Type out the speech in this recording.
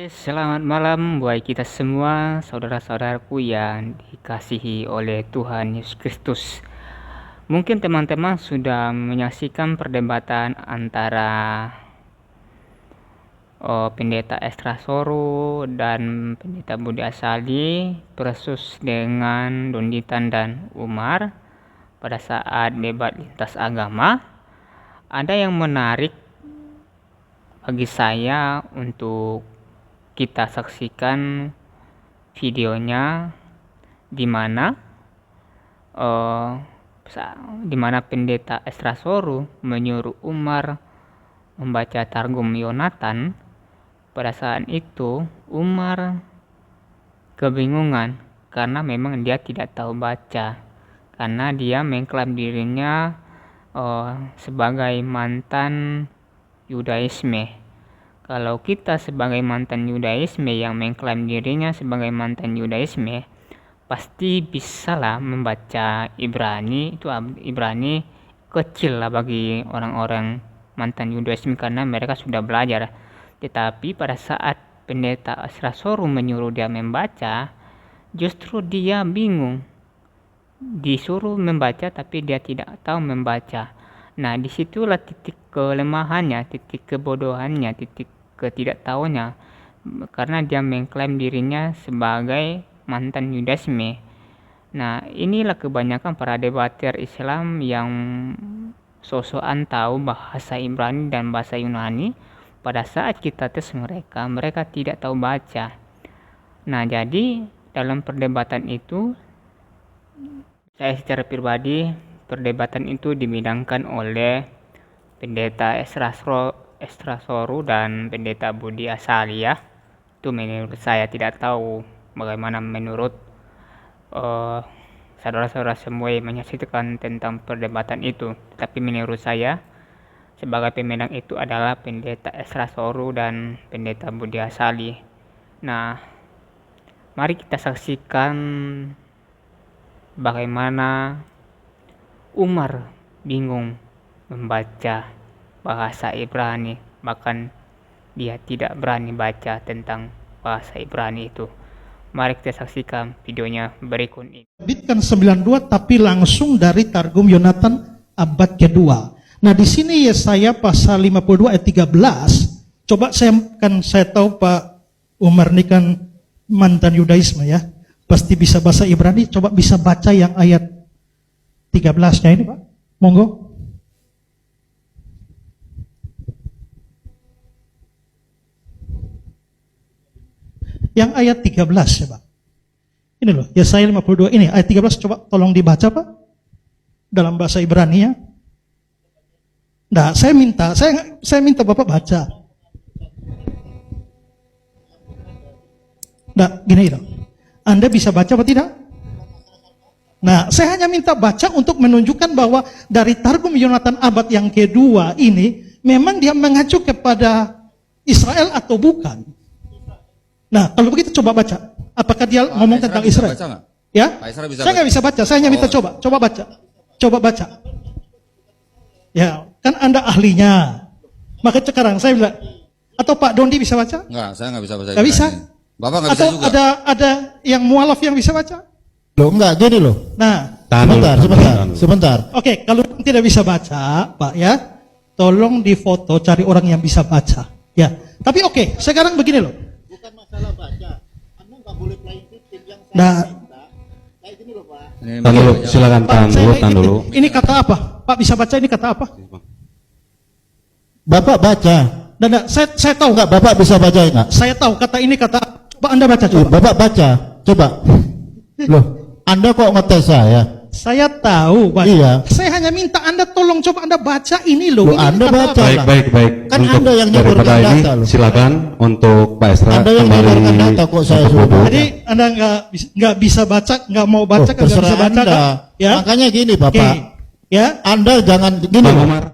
Selamat malam buat kita semua, saudara-saudaraku yang dikasihi oleh Tuhan Yesus Kristus. Mungkin teman-teman sudah menyaksikan perdebatan antara Pendeta Estra Soru dan Pendeta Budi Asali versus dengan Donditan dan Umar pada saat debat lintas agama. Ada yang menarik bagi saya untuk kita saksikan videonya di mana Pendeta Estra Soru menyuruh Umar membaca Targum Yonatan. Pada saat itu Umar kebingungan karena memang dia tidak tahu baca, karena dia mengklaim dirinya sebagai mantan Yudaisme. Kalau kita sebagai mantan Yudaisme yang mengklaim dirinya sebagai mantan Yudaisme, pasti bisalah membaca Ibrani. Itu Ibrani kecil lah bagi orang-orang mantan Yudaisme karena mereka sudah belajar. Tetapi pada saat Pendeta Estra Soru menyuruh dia membaca, justru dia bingung. Disuruh membaca tapi dia tidak tahu membaca. Nah, disitulah titik kelemahannya, titik kebodohannya, titik ketidaktahuannya, karena dia mengklaim dirinya sebagai mantan Yudaisme. Nah, inilah kebanyakan para debater Islam yang sosokan tahu bahasa Ibrani dan bahasa Yunani. Pada saat kita tes mereka tidak tahu baca. Nah, jadi dalam perdebatan itu, saya secara pribadi, perdebatan itu dibidangkan oleh Pendeta Estra Soru dan Pendeta Budi Asali ya. Itu menurut saya, tidak tahu bagaimana menurut saudara-saudara semua yang menyaksikan tentang perdebatan itu. Tapi menurut saya sebagai pemenang itu adalah Pendeta Estra Soru dan Pendeta Budi Asali. Nah, mari kita saksikan bagaimana Umar bingung membaca bahasa Ibrani, bahkan dia tidak berani baca tentang bahasa Ibrani itu. Mari kita saksikan videonya berikut ini. Terbitkan 92 tapi langsung dari Targum Yonatan abad kedua. Nah, di sini Yesaya pasal 52 ayat 13. Coba saya tahu Pak Umar ini kan mantan Yudaisme ya. Pasti bisa bahasa Ibrani, coba bisa baca yang ayat 13-nya ini, Pak. Monggo. Yang ayat 13 ya, Pak. Ini loh, Yesaya 52 ini, ayat 13 coba tolong dibaca, Pak. Dalam bahasa Ibrani ya. Nah, saya minta Bapak baca. Nah, gini dong. Anda bisa baca apa tidak? Nah, saya hanya minta baca untuk menunjukkan bahwa dari Targum Yonatan abad yang kedua ini, memang dia mengacu kepada Israel atau bukan? Nah, kalau begitu coba baca. Apakah dia ngomong tentang Israel? Ya? Saya nggak bisa baca, saya hanya minta coba baca. Coba baca. Ya, kan Anda ahlinya. Maka sekarang saya bilang, atau Pak Dondi bisa baca? Enggak, saya nggak bisa baca. Nggak bisa? Bapak nggak bisa Atau juga. ada yang mualaf yang bisa baca? Loh, enggak, gini loh. Nah, Sebentar. Oke, kalau tidak bisa baca, Pak ya, tolong difoto cari orang yang bisa baca. Ya, tapi oke, sekarang begini loh. Bukan masalah baca. Anda nggak boleh playing victim yang saya Nah, minta. Kayak gini loh, Pak. Tahan dulu, silakan tahan dulu. Ini kata apa? Pak bisa baca ini kata apa? Bapak baca. Dan saya tahu Enggak, Bapak bisa baca enggak? Saya tahu kata ini kata apa. Coba Anda baca coba. Bapak baca. Coba. Loh, Anda kok ngetes saya? Saya tahu, Pak. Iya. Saya hanya minta Anda tolong coba Anda baca ini loh. Loh, Ini Anda kata baca. apa? Baik. Kan Untuk Anda yang daripada nyebarkan ini, data loh. silakan untuk Pak Estra Anda yang kembali nyebarkan data kok saya untuk suruh. duduk. Jadi Anda nggak bisa baca, nggak mau baca, kan nggak terserah bisa baca Anda. kan? Ya. Makanya gini, Oke. Bapak. Ya. Anda jangan gini Bang loh. Umar.